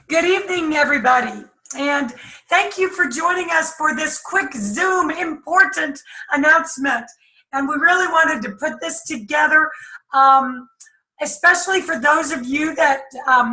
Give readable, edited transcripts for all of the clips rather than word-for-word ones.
Good evening, everybody, and thank you for joining us for this quick Zoom important announcement. And we really wanted to put this together, especially for those of you that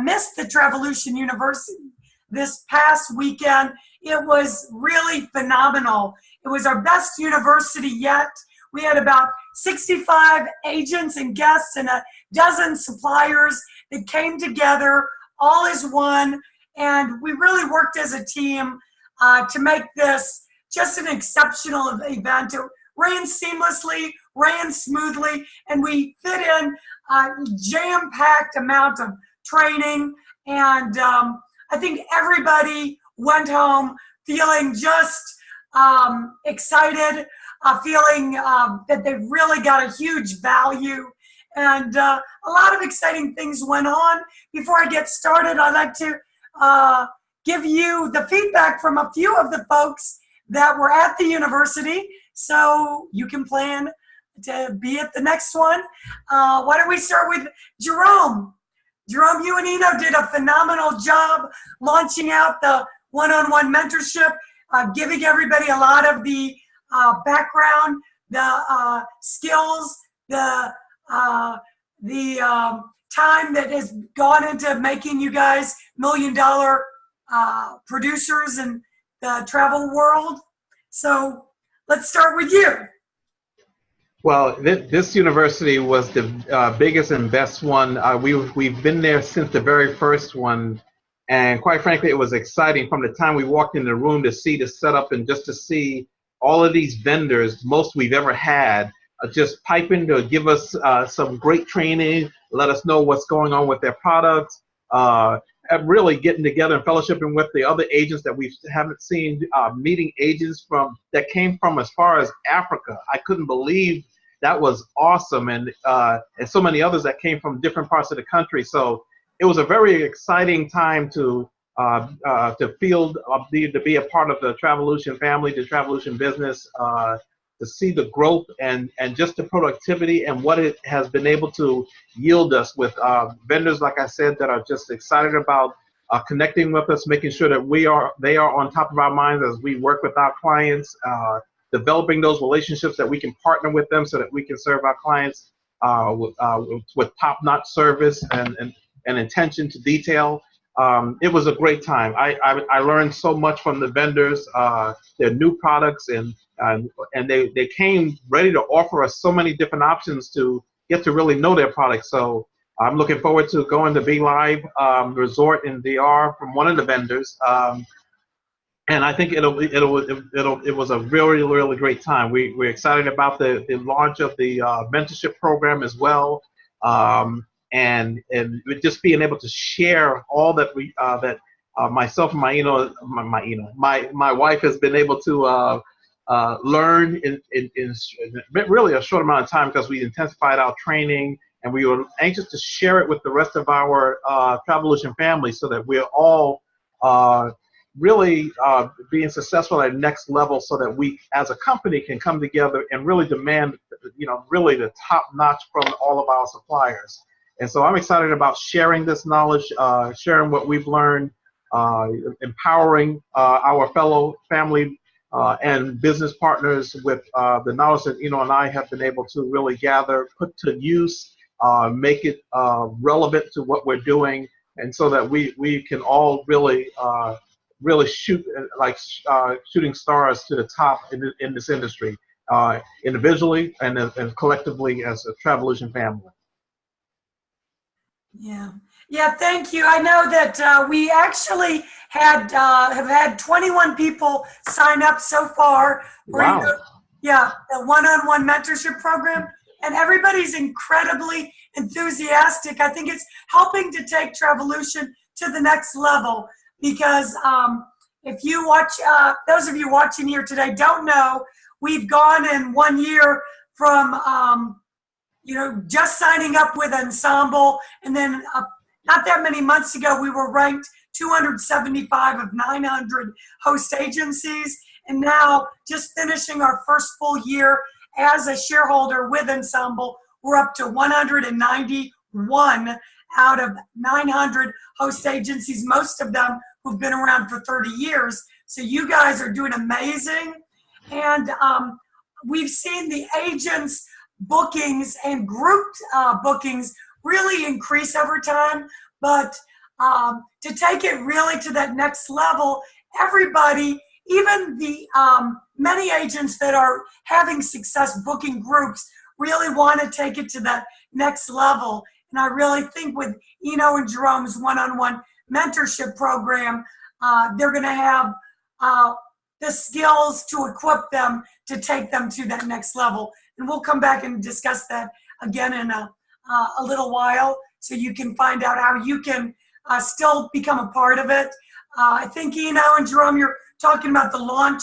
missed the Travelution University this past weekend. It was really phenomenal. It was our best university yet. We had about 65 agents and guests and a dozen suppliers that came together all as one, and we really worked as a team to make this just an exceptional event. It ran seamlessly, ran smoothly, and we fit in a jam-packed amount of training, and I think everybody went home feeling just excited, feeling that they really got a huge value. And a lot of exciting things went on. Before I get started, I'd like to give you the feedback from a few of the folks that were at the university, so you can plan to be at the next one. Why don't we start with Jerome? Jerome, you and Eno did a phenomenal job launching out the one-on-one mentorship, giving everybody a lot of the background, the skills, the time that has gone into making you guys million-dollar producers in the travel world. So let's start with you. Well, this university was the biggest and best one. We've been there since the very first one, and quite frankly, it was exciting from the time we walked in the room to see the setup and just to see all of these vendors, most we've ever had, just piping to give us some great training, let us know what's going on with their products, really getting together and fellowshipping with the other agents that we haven't seen, meeting agents that came from as far as Africa. I couldn't believe that was awesome, and so many others that came from different parts of the country. So it was a very exciting time to field, to be a part of the Travelution family, the Travelution business, to see the growth and just the productivity and what it has been able to yield us with vendors, like I said, that are just excited about connecting with us, making sure that they are on top of our minds as we work with our clients, developing those relationships that we can partner with them so that we can serve our clients with top-notch service and attention to detail. It was a great time. I learned so much from the vendors, their new products, and they came ready to offer us so many different options to get to really know their products. So I'm looking forward to going to Be Live Resort in DR from one of the vendors, and I think it was a really, really great time. We're excited about the launch of the mentorship program as well. And just being able to share all that myself and my wife has been able to learn in really a short amount of time, because we intensified our training and we were anxious to share it with the rest of our Travelution family so that we're all really being successful at the next level, so that we as a company can come together and really demand, really the top notch from all of our suppliers. And so I'm excited about sharing this knowledge, sharing what we've learned, empowering our fellow family and business partners with the knowledge that Eno and I have been able to really gather, put to use, make it relevant to what we're doing, and so that we can all really shoot like shooting stars to the top in this industry, individually and collectively as a Travelution family. Yeah, thank you. I know that we actually have had 21 people sign up so far for the one-on-one mentorship program, and everybody's incredibly enthusiastic. I think it's helping to take Travelution to the next level, because if you watch, those of you watching here today don't know, we've gone in 1 year from just signing up with Ensemble, and then not that many months ago, we were ranked 275 of 900 host agencies, and now just finishing our first full year as a shareholder with Ensemble, we're up to 191 out of 900 host agencies, most of them who've been around for 30 years. So you guys are doing amazing. And we've seen the agents' bookings and group bookings really increase over time. But to take it really to that next level, everybody, even the many agents that are having success booking groups, really want to take it to that next level. And I really think with Eno and Jerome's one-on-one mentorship program, they're going to have the skills to equip them to take them to that next level. And we'll come back and discuss that again in a little while, so you can find out how you can still become a part of it. I think Eno and Jerome, you're talking about the launch,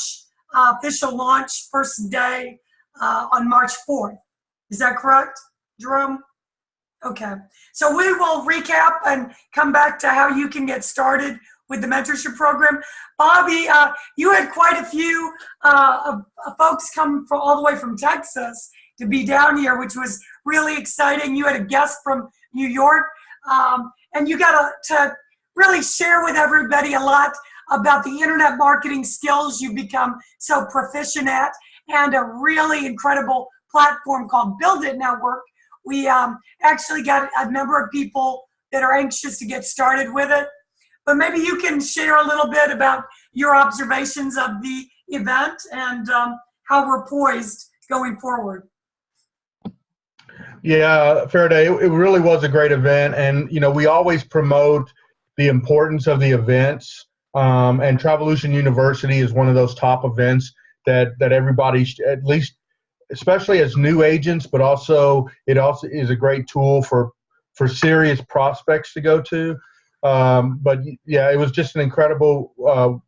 official launch, first day on March 4th. Is that correct, Jerome? Okay. So we will recap and come back to how you can get started with the mentorship program. Bobby, you had quite a few folks come from all the way from Texas to be down here, which was really exciting. You had a guest from New York, and you got to really share with everybody a lot about the internet marketing skills you've become so proficient at, and a really incredible platform called Build It Network. We actually got a number of people that are anxious to get started with it. But maybe you can share a little bit about your observations of the event and how we're poised going forward. Yeah, Faraday, it really was a great event. And, you know, we always promote the importance of the events. And Travelution University is one of those top events that everybody, at least, especially as new agents, but also it also is a great tool for serious prospects to go to. But yeah, it was just an incredible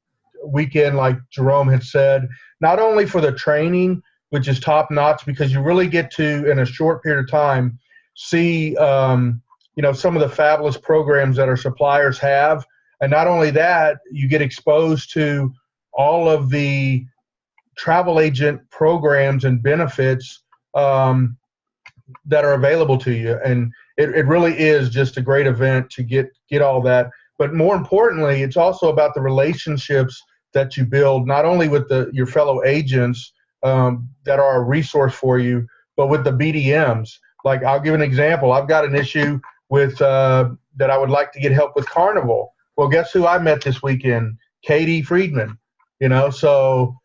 weekend, like Jerome had said, not only for the training, which is top notch, because you really get to, in a short period of time, see, you know, some of the fabulous programs that our suppliers have. And not only that, you get exposed to all of the travel agent programs and benefits that are available to you. And it really is just a great event to get all that. But more importantly, it's also about the relationships that you build, not only with your fellow agents that are a resource for you, but with the BDMs. Like, I'll give an example. I've got an issue with that I would like to get help with Carnival. Well, guess who I met this weekend? Katie Friedman. You know, so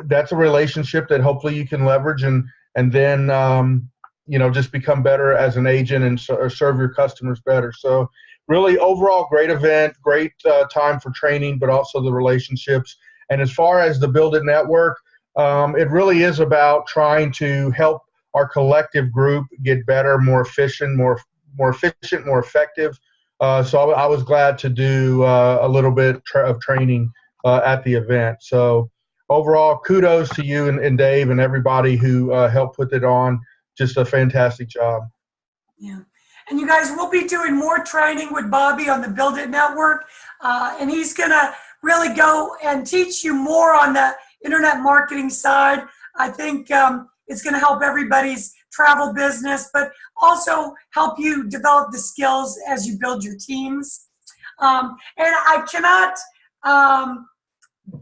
that's a relationship that hopefully you can leverage and then you know, just become better as an agent and serve your customers better. So really, overall, great event, great time for training, but also the relationships. And as far as the Build It Network, it really is about trying to help our collective group get better, more efficient, more effective. So I was glad to do a little bit of training at the event. So overall, kudos to you and Dave and everybody who helped put it on. Just a fantastic job. Yeah. And you guys will be doing more training with Bobby on the Build It Network. And he's going to really go and teach you more on the internet marketing side. I think it's going to help everybody's travel business, but also help you develop the skills as you build your teams. And I cannot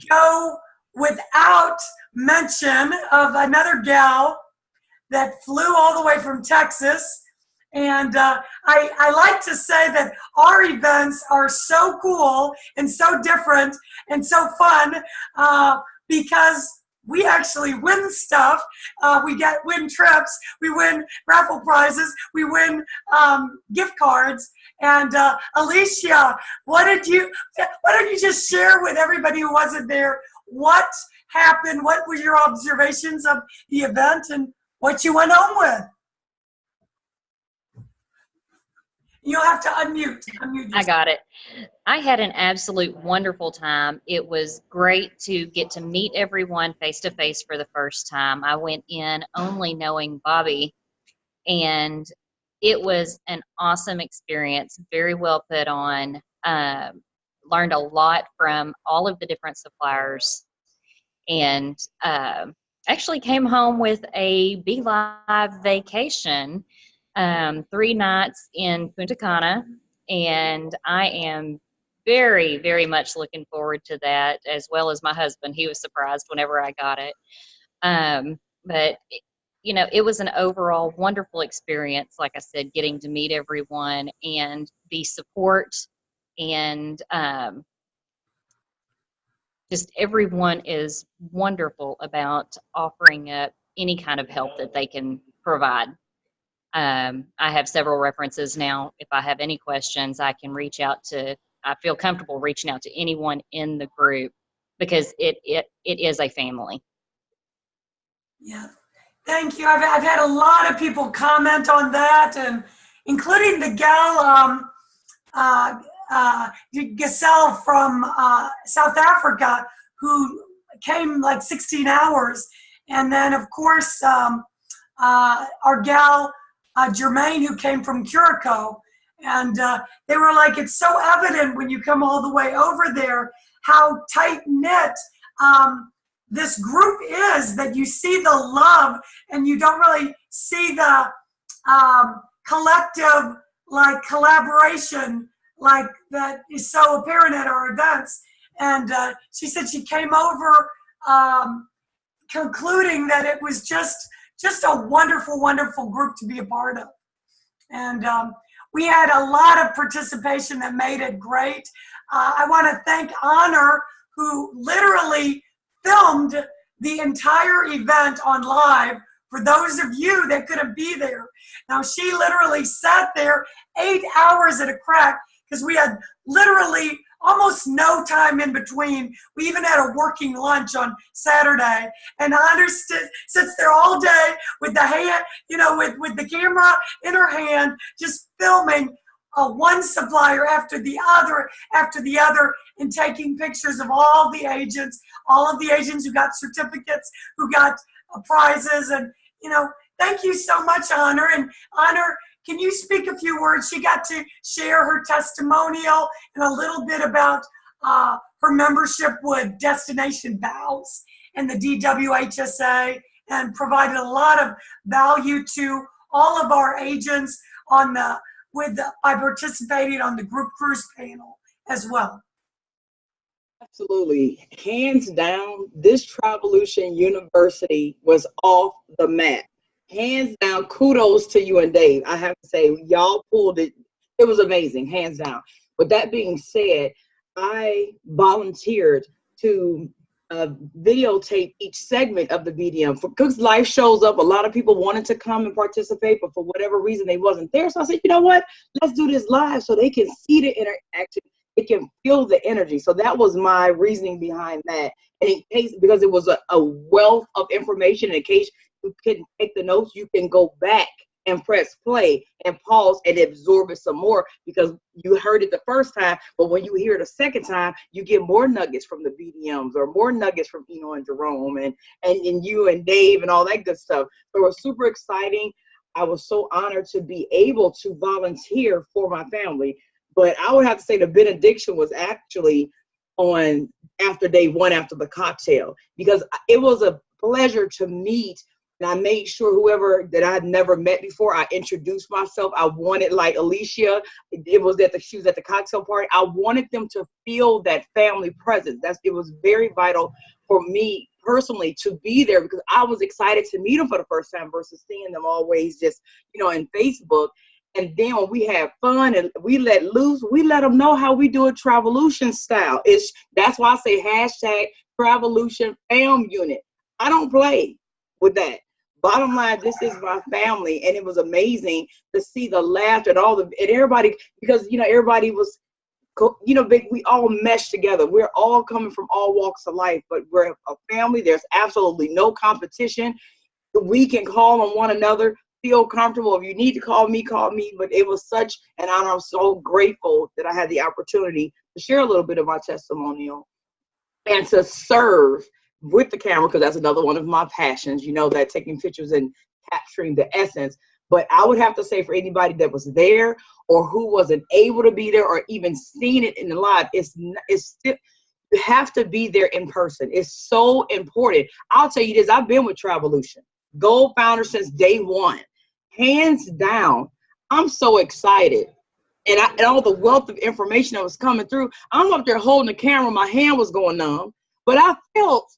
go without mention of another gal that flew all the way from Texas. And I like to say that our events are so cool and so different and so fun because we actually win stuff. We win trips. We win raffle prizes. We win gift cards. And Alicia, why don't you just share with everybody who wasn't there what happened? What were your observations of the event and what you went home with? You'll have to unmute yourself. I got it. I had an absolute wonderful time. It was great to get to meet everyone face to face for the first time. I went in only knowing Bobby, and it was an awesome experience, very well put on. Learned a lot from all of the different suppliers, and actually came home with a Be Live vacation 3 nights in Punta Cana, and I am very, very much looking forward to that, as well as my husband. He was surprised whenever I got it. But you know, it was an overall wonderful experience. Like I said, getting to meet everyone and the support, and just everyone is wonderful about offering up any kind of help that they can provide. I have several references now. If I have any questions, I can reach out to, I feel comfortable reaching out to anyone in the group, because it is a family. Yeah, thank you. I've had a lot of people comment on that, and including the gal, Giselle from South Africa, who came like 16 hours. And then, of course, our gal, Jermaine, who came from Curacao. And they were like, it's so evident when you come all the way over there how tight-knit this group is, that you see the love and you don't really see the collective like collaboration like that is so apparent at our events. And she said she came over concluding that it was just a wonderful, wonderful group to be a part of. And we had a lot of participation that made it great. I want to thank Honor, who literally filmed the entire event on live for those of you that couldn't be there. Now, she literally sat there 8 hours at a crack, because we had literally almost no time in between. We even had a working lunch on Saturday, and Honor sits there all day with the hand, you know, with the camera in her hand, just filming one supplier after the other, and taking pictures of all of the agents who got certificates, who got prizes. And, you know, thank you so much, Honor. And Honor, can you speak a few words? She got to share her testimonial and a little bit about her membership with Destination Vows and the DWHSA, and provided a lot of value to all of our agents by participating on the group cruise panel as well. Absolutely. Hands down, this Travelution University was off the map. Hands down, kudos to you and Dave. I have to say, y'all pulled it. It was amazing, hands down. With that being said, I volunteered to videotape each segment of the BDM. Because life shows up, a lot of people wanted to come and participate, but for whatever reason, they wasn't there. So I said, you know what? Let's do this live so they can see the interaction. They can feel the energy. So that was my reasoning behind that. And in case, because it was a wealth of information, in case you couldn't take the notes, you can go back and press play and pause and absorb it some more, because you heard it the first time, but when you hear it a second time, you get more nuggets from the BDMs, or more nuggets from Eno and Jerome and you and Dave and all that good stuff. So it was super exciting. I was so honored to be able to volunteer for my family. But I would have to say the benediction was actually on after day one, after the cocktail, because it was a pleasure to meet. And I made sure whoever that I had never met before, I introduced myself. I wanted, like Alicia, she was at the cocktail party. I wanted them to feel that family presence. It was very vital for me personally to be there, because I was excited to meet them for the first time versus seeing them always just, you know, in Facebook. And then when we had fun and we let loose, we let them know how we do it Travelution style. That's why I say hashtag Travelution Fam Unit. I don't play with that. Bottom line, this is my family, and it was amazing to see the laughter and everybody, because, you know, everybody was, you know, we all meshed together. We're all coming from all walks of life, but we're a family. There's absolutely no competition. We can call on one another, feel comfortable. If you need to call me, but it was such an honor. I'm so grateful that I had the opportunity to share a little bit of my testimonial and to serve with the camera, because that's another one of my passions, you know, that taking pictures and capturing the essence. But I would have to say, for anybody that was there or who wasn't able to be there or even seen it in the live, it's still, you have to be there in person. It's so important. I'll tell you this, I've been with Travelution, Gold founder since day one. hands down. I'm so excited. And all the wealth of information that was coming through, I'm up there holding the camera. My hand was going numb, but I felt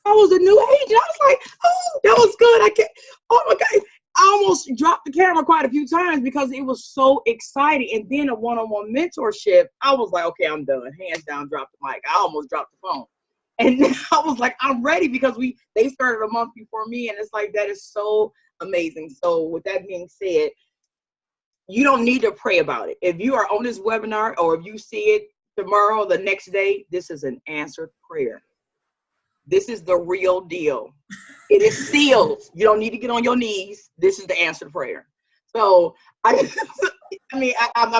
I was a new agent. I was like, oh, that was good. Oh my God. I almost dropped the camera quite a few times because it was so exciting. And then a one-on-one mentorship, I was like, okay, I'm done. Hands down, drop the mic. I almost dropped the phone. And I was like, I'm ready because they started a month before me. And it's like, that is so amazing. So with that being said, you don't need to pray about it. If you are on this webinar or if you see it tomorrow or the next day, this is an answered prayer. This is the real deal. It is sealed. You don't need to get on your knees. This is the answered prayer. So I'm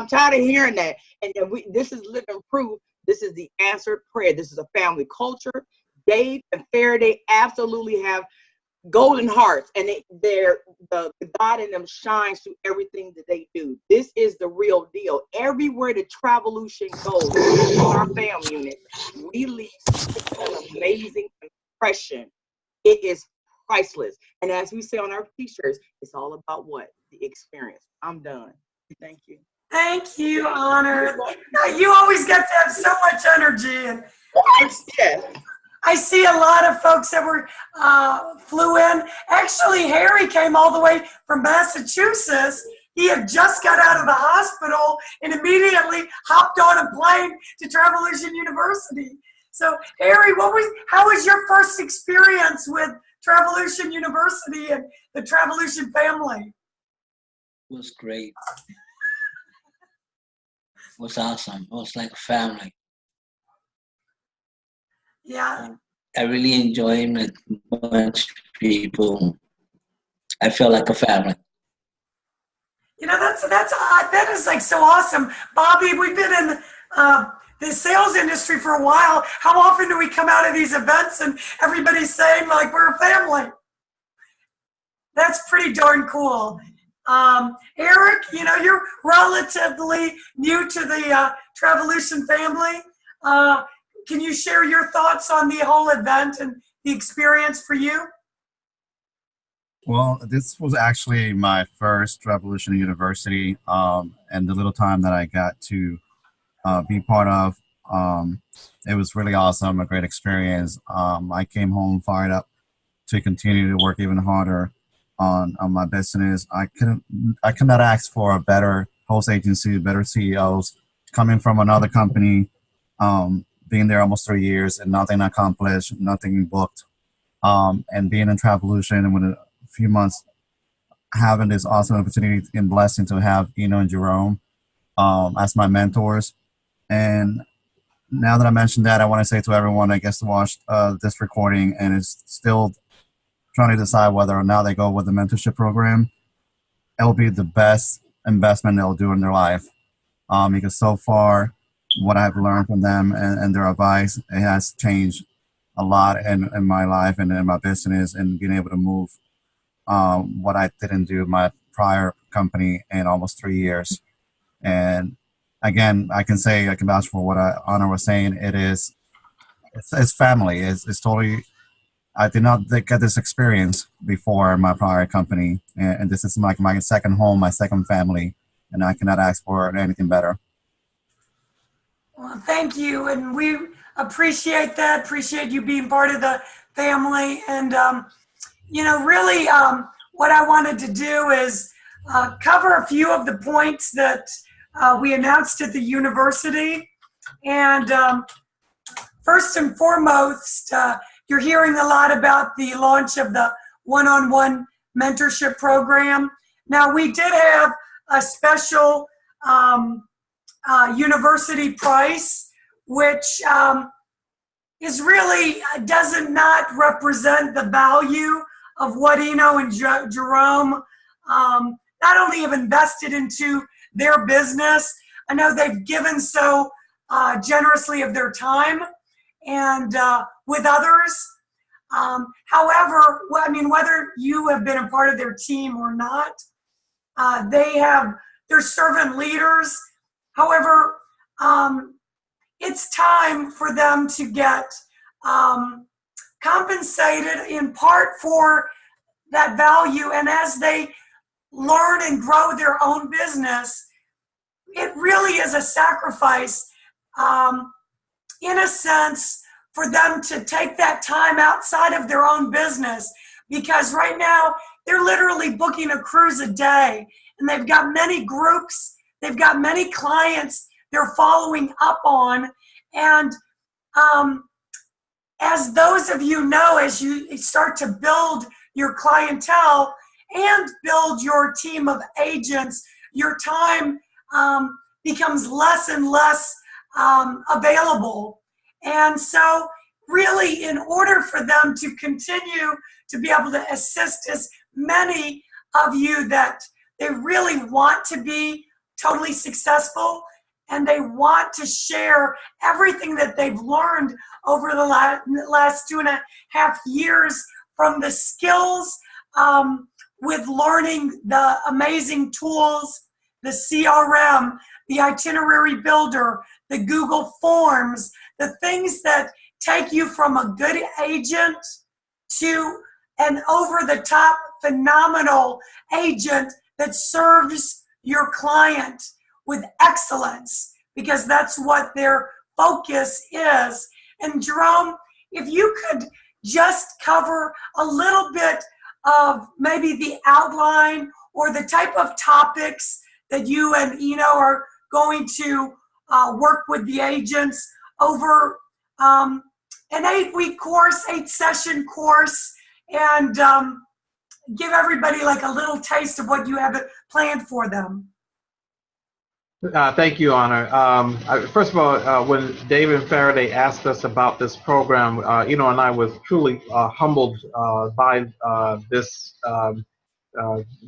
tired of hearing that. And this is living proof. This is the answered prayer. This is a family culture. Dave and Faraday absolutely have golden hearts, and the God in them shines through everything that they do. This is the real deal. Everywhere the Travelution goes, in our family unit, we leave an amazing impression. It is priceless. And as we say on our t-shirts, it's all about what? The experience. I'm done. Thank you. Thank you, Honor. You always get to have so much energy. And I see a lot of folks that flew in. Actually, Harry came all the way from Massachusetts. He had just got out of the hospital and immediately hopped on a plane to Travelution University. So, Harry, how was your first experience with Travelution University and the Travelution family? It was great. It was awesome. It was like a family. Yeah. I really enjoyed with a bunch of people. I feel like a family. You know, that is like so awesome. Bobby, we've been in the sales industry for a while. How often do we come out of these events and everybody's saying like we're a family? That's pretty darn cool. Eric, you know, you're relatively new to the Travelution family. Can you share your thoughts on the whole event and the experience for you? Well, this was actually my first Travelution University, and the little time that I got to be part of, it was really awesome, a great experience. I came home fired up to continue to work even harder on my business. I could not ask for a better host agency, better CEOs, coming from another company, being there almost 3 years and nothing accomplished, nothing booked, and being in Travelution and within a few months having this awesome opportunity and blessing to have Eno and Jerome as my mentors. And now that I mentioned that, I want to say to everyone that gets to watch this recording and is still trying to decide whether or not they go with the mentorship program, it'll be the best investment they'll do in their life. Because so far, what I've learned from them and their advice, it has changed a lot in my life and in my business, and being able to move what I didn't do in my prior company in almost 3 years. And again, I can vouch for what Honor was saying. It's family. It's totally. I did not get this experience before in my prior company, and this is like my second home, my second family, and I cannot ask for anything better. Well, thank you, and we appreciate that. Appreciate you being part of the family, and you know, really, what I wanted to do is cover a few of the points that we announced at the university. And first and foremost, you're hearing a lot about the launch of the one-on-one mentorship program. Now, we did have a special university price, which is really does not represent the value of what Eno and Jerome not only have invested into their business. I know they've given so generously of their time and with others. However, I mean, whether you have been a part of their team or not, they're servant leaders. However, it's time for them to get compensated in part for that value. And as they learn and grow their own business, it really is a sacrifice, in a sense, for them to take that time outside of their own business, because right now they're literally booking a cruise a day, and they've got many groups, they've got many clients they're following up on. And as those of you know, as you start to build your clientele and build your team of agents, your time becomes less and less available. And so really, in order for them to continue to be able to assist as many of you that they really want to be totally successful, and they want to share everything that they've learned over the last 2.5 years, from the skills with learning the amazing tools, the CRM, the itinerary builder, the Google Forms, the things that take you from a good agent to an over-the-top phenomenal agent that serves your client with excellence, because that's what their focus is. And Jerome, if you could just cover a little bit of maybe the outline or the type of topics that you and Eno are going to work with the agents over an 8-week course, 8-session course, and give everybody like a little taste of what you have planned for them. Thank you, Honor. First of all, when David Faraday asked us about this program, Eno and I was truly humbled by this,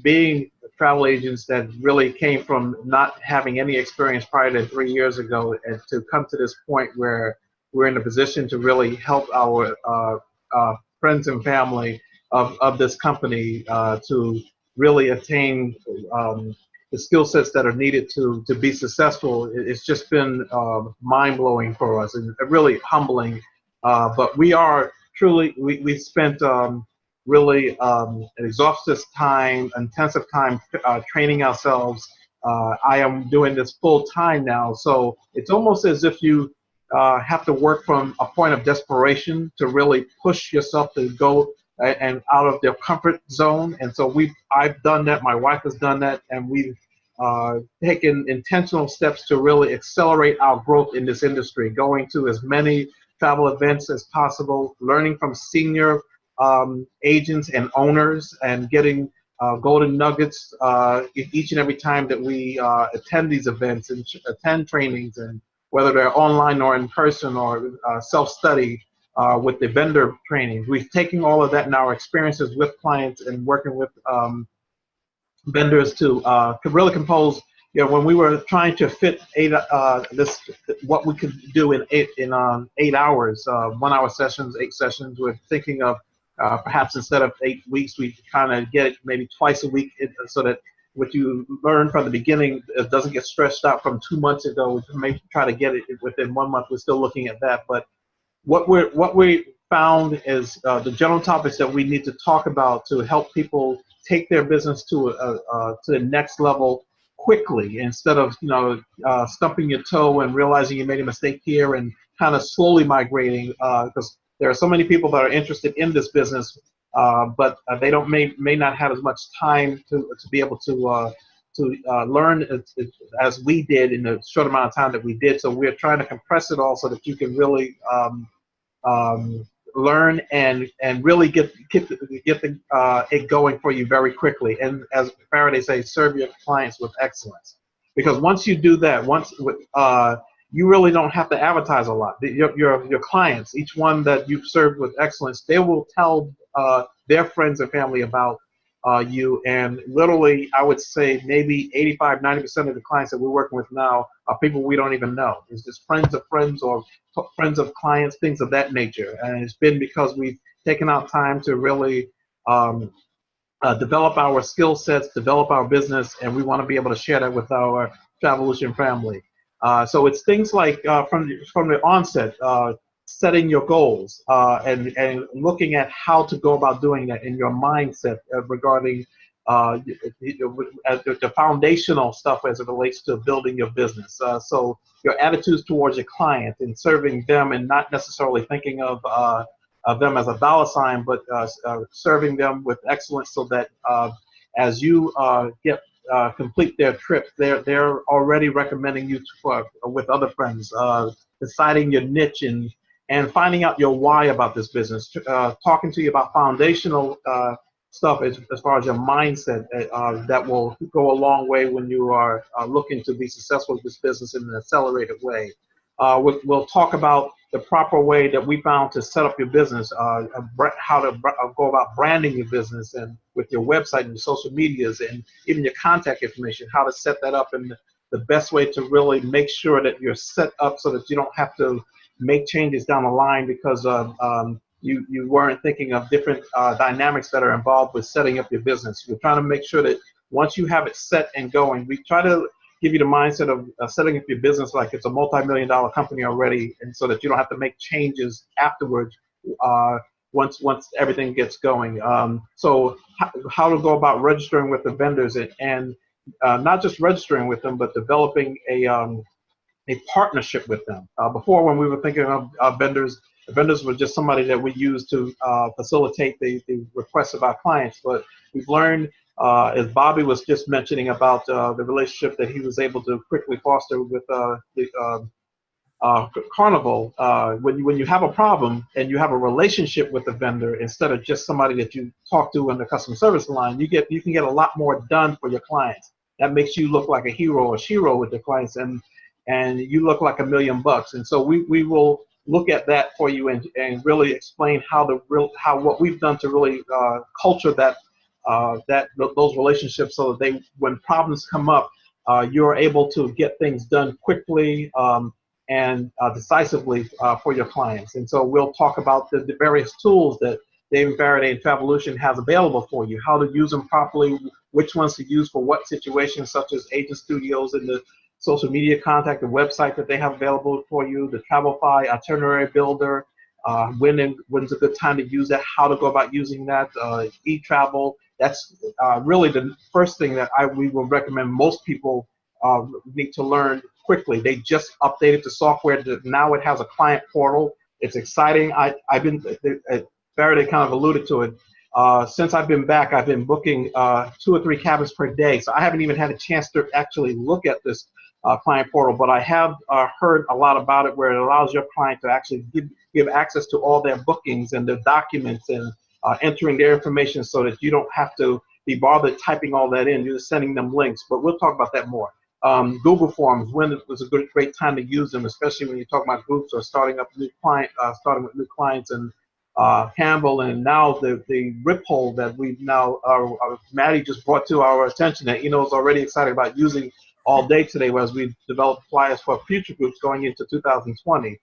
being travel agents that really came from not having any experience prior to 3 years ago, and to come to this point where we're in a position to really help our friends and family of this company to really attain the skill sets that are needed to be successful. It's just been mind-blowing for us and really humbling. But we are truly, we spent really an exhaustive time, intensive time training ourselves. I am doing this full time now, so it's almost as if you have to work from a point of desperation to really push yourself to go and out of their comfort zone. And so I've done that, my wife has done that, and we've taken intentional steps to really accelerate our growth in this industry, going to as many travel events as possible, learning from senior agents and owners, and getting golden nuggets each and every time that we attend these events and attend trainings, and whether they're online or in person or self-study with the vendor trainings. We've taken all of that in our experiences with clients and working with vendors to really compose. You know, when we were trying to fit what we could do in 8 hours, 1 hour sessions, 8 sessions, we're thinking of perhaps instead of 8 weeks, we kind of get it maybe twice a week, so that what you learn from the beginning doesn't get stretched out from 2 months ago. We may try to get it within 1 month. We're still looking at that. But what we found is the general topics that we need to talk about to help people take their business to the next level quickly, instead of stumping your toe and realizing you made a mistake here and kind of slowly migrating, because there are so many people that are interested in this business, but they may not have as much time to be able to learn as we did in the short amount of time that we did. So we're trying to compress it all so that you can really learn and really get it going for you very quickly. And as Faraday says, serve your clients with excellence. Because once you do that, you really don't have to advertise a lot. Your clients, each one that you've served with excellence, they will tell their friends and family about you. And literally, I would say maybe 85–90% of the clients that we're working with now are people we don't even know. It's just friends of friends or friends of clients, things of that nature. And it's been because we've taken out time to really develop our skill sets, develop our business, and we want to be able to share that with our Travelution family. So it's things like from the onset, setting your goals and looking at how to go about doing that in your mindset regarding the foundational stuff as it relates to building your business. So your attitudes towards your client and serving them, and not necessarily thinking of them as a dollar sign, but serving them with excellence, so that as you complete their trip, they're already recommending you with other friends, deciding your niche and finding out your why about this business, talking to you about foundational stuff as far as your mindset that will go a long way when you are looking to be successful with this business in an accelerated way. We'll talk about the proper way that we found to set up your business, how to go about branding your business, and with your website and your social medias and even your contact information, how to set that up, and the best way to really make sure that you're set up so that you don't have to make changes down the line because you weren't thinking of different dynamics that are involved with setting up your business. We're trying to make sure that once you have it set and going, we try to give you the mindset of setting up your business like it's a multi-million-dollar company already, and so that you don't have to make changes afterwards once everything gets going. So how to go about registering with the vendors, and not just registering with them, but developing a partnership with them. Before, when we were thinking of vendors were just somebody that we use to facilitate the requests of our clients. But we've learned, as Bobby was just mentioning about the relationship that he was able to quickly foster with the Carnival, when you have a problem and you have a relationship with the vendor instead of just somebody that you talk to on the customer service line, you can get a lot more done for your clients. That makes you look like a hero or shero with the clients, and you look like $1 million. And so we will look at that for you and really explain how what we've done to really culture those relationships, so that when problems come up, you're able to get things done quickly and decisively for your clients. And so we'll talk about the various tools that David Faraday and Travelution has available for you, how to use them properly, which ones to use for what situations, such as agent studios and the social media contact, the website that they have available for you, the Travelify itinerary builder, when's a good time to use that, how to go about using that, e-travel. That's really the first thing that we will recommend most people need to learn quickly. They just updated the software. Now it has a client portal. It's exciting. Faraday kind of alluded to it. Since I've been back, I've been booking 2 or 3 cabins per day. So I haven't even had a chance to actually look at this client portal, but I have heard a lot about it, where it allows your client to actually give access to all their bookings and their documents and entering their information, so that you don't have to be bothered typing all that in. You're just sending them links, but we'll talk about that more. Google Forms, when it was a great time to use them, especially when you talk about groups or starting with new clients, and Campbell, and now the rip hole that we've now, Maddie just brought to our attention, that is already excited about using all day today as we develop flyers for future groups going into 2020.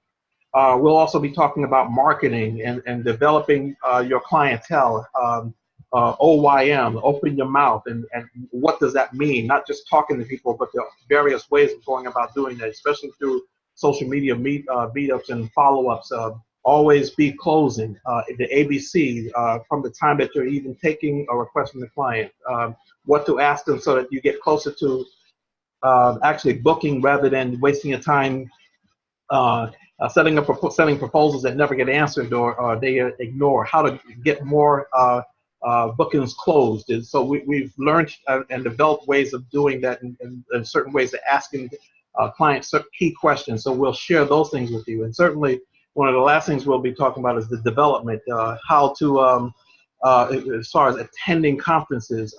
We'll also be talking about marketing and developing your clientele, OYM, open your mouth, and what does that mean? Not just talking to people, but the various ways of going about doing that, especially through social media meetups and follow-ups. Always be closing, the ABC, from the time that you're even taking a request from the client, what to ask them so that you get closer to actually booking, rather than wasting your time setting proposals that never get answered or they ignore, how to get more bookings closed. And so we've learned and developed ways of doing that, and certain ways of asking clients key questions. So we'll share those things with you. And certainly one of the last things we'll be talking about is the development, how to, as far as attending conferences,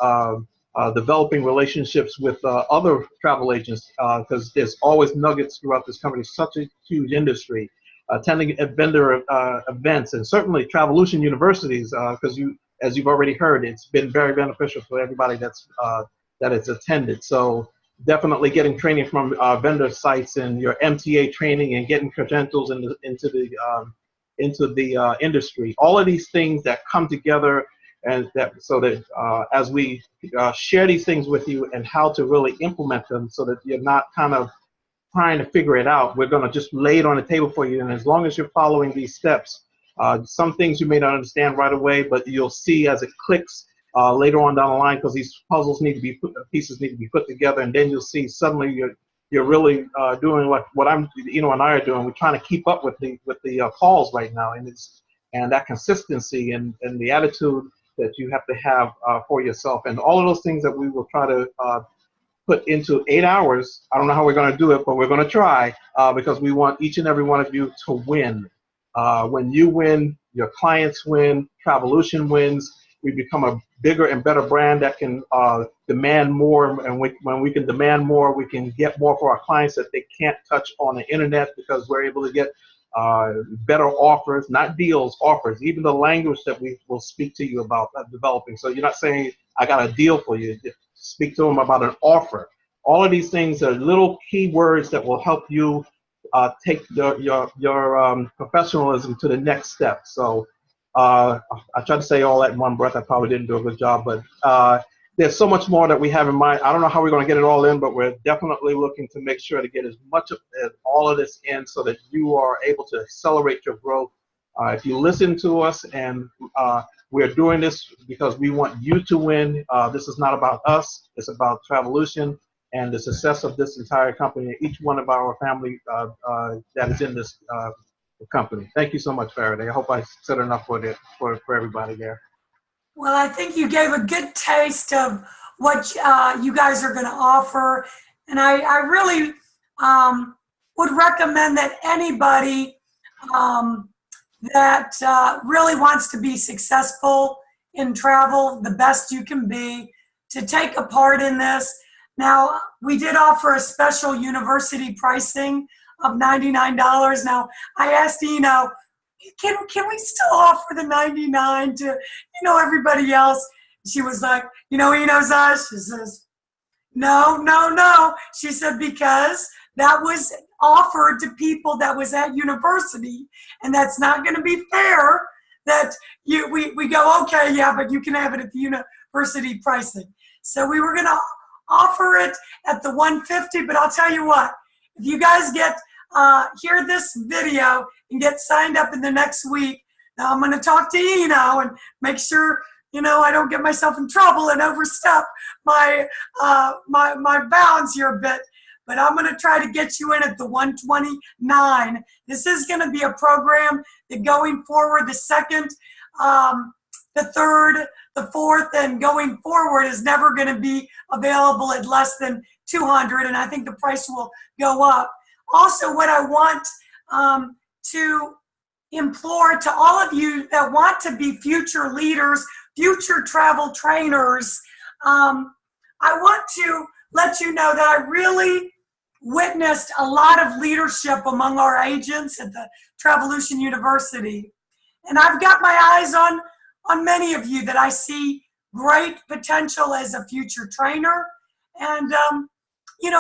developing relationships with other travel agents, because there's always nuggets throughout this company, such a huge industry, attending vendor events, and certainly Travelution Universities, because as you've already heard, it's been very beneficial for everybody that has attended. So definitely getting training from vendor sites and your MTA training and getting credentials into the industry. All of these things that come together, and so that as we share these things with you and how to really implement them, so that you're not kind of trying to figure it out. We're going to just lay it on the table for you, and as long as you're following these steps, some things you may not understand right away, but you'll see as it clicks later on down the line, because these puzzles need to be pieces need to be put together, and then you'll see suddenly you're really doing what I'm, and I are doing. We're trying to keep up with the calls right now, and that consistency and the attitude that you have to have for yourself, and all of those things that we will try to put into 8 hours. I don't know how we're going to do it, but we're going to try, because we want each and every one of you to win. When you win, your clients win, Travelution wins. We become a bigger and better brand that can demand more, and when we can demand more, we can get more for our clients that they can't touch on the internet, because we're able to get better offers, not deals, offers, even the language that we will speak to you about developing. So you're not saying, I got a deal for you. Speak to them about an offer. All of these things are little key words that will help you take your professionalism to the next step. So I tried to say all that in one breath. I probably didn't do a good job, but there's so much more that we have in mind. I don't know how we're going to get it all in, but we're definitely looking to make sure to get as much of all of this in, so that you are able to accelerate your growth. If you listen to us, and we're doing this because we want you to win. This is not about us. It's about Travelution and the success of this entire company, each one of our family that is in this company. Thank you so much, Faraday. I hope I said enough for everybody there. Well, I think you gave a good taste of what you guys are going to offer. And I really would recommend that anybody that really wants to be successful in travel, the best you can be, to take a part in this. Now, we did offer a special university pricing of $99. Now, I asked Eno, can we still offer the $99 to, everybody else? She was like, Eno's us. She says, no. She said, because that was offered to people that was at university, and that's not going to be fair that we go, okay, yeah, but you can have it at the university pricing. So we were going to offer it at the $150, but I'll tell you what, if you guys hear this video and get signed up in the next week, now I'm going to talk to Eno and make sure, I don't get myself in trouble and overstep my bounds here a bit. But I'm going to try to get you in at the $129. This is going to be a program that going forward, the second, the third, the fourth, and going forward is never going to be available at less than $200, and I think the price will go up. Also, what I want to implore to all of you that want to be future leaders, future travel trainers, I want to let you know that I really witnessed a lot of leadership among our agents at the Travelution University. And I've got my eyes on many of you that I see great potential as a future trainer and,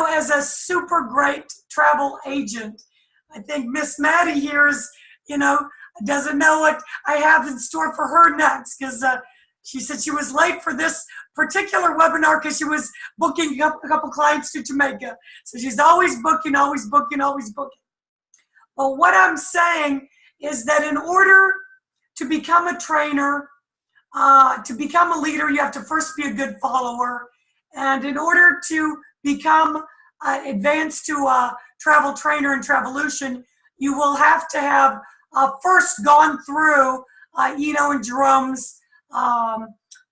as a super great travel agent. I think Miss Maddie here is, doesn't know what I have in store for her next, because she said she was late for this particular webinar because she was booking a couple clients to Jamaica. So she's always booking, always booking, always booking. But what I'm saying is that in order to become a trainer, to become a leader, you have to first be a good follower. And in order to become advanced to a travel trainer in Travelution, you will have to have first gone through Eno and Jerome's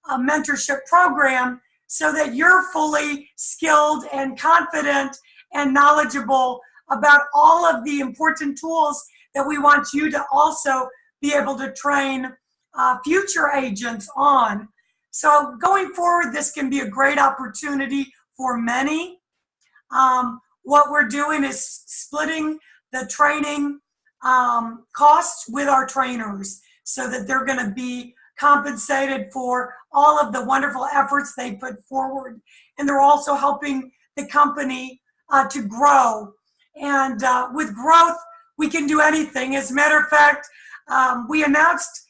a mentorship program, so that you're fully skilled and confident and knowledgeable about all of the important tools that we want you to also be able to train future agents on. So going forward, this can be a great opportunity for many. What we're doing is splitting the training costs with our trainers so that they're going to be compensated for all of the wonderful efforts they put forward. And they're also helping the company to grow. And with growth, we can do anything. As a matter of fact, we announced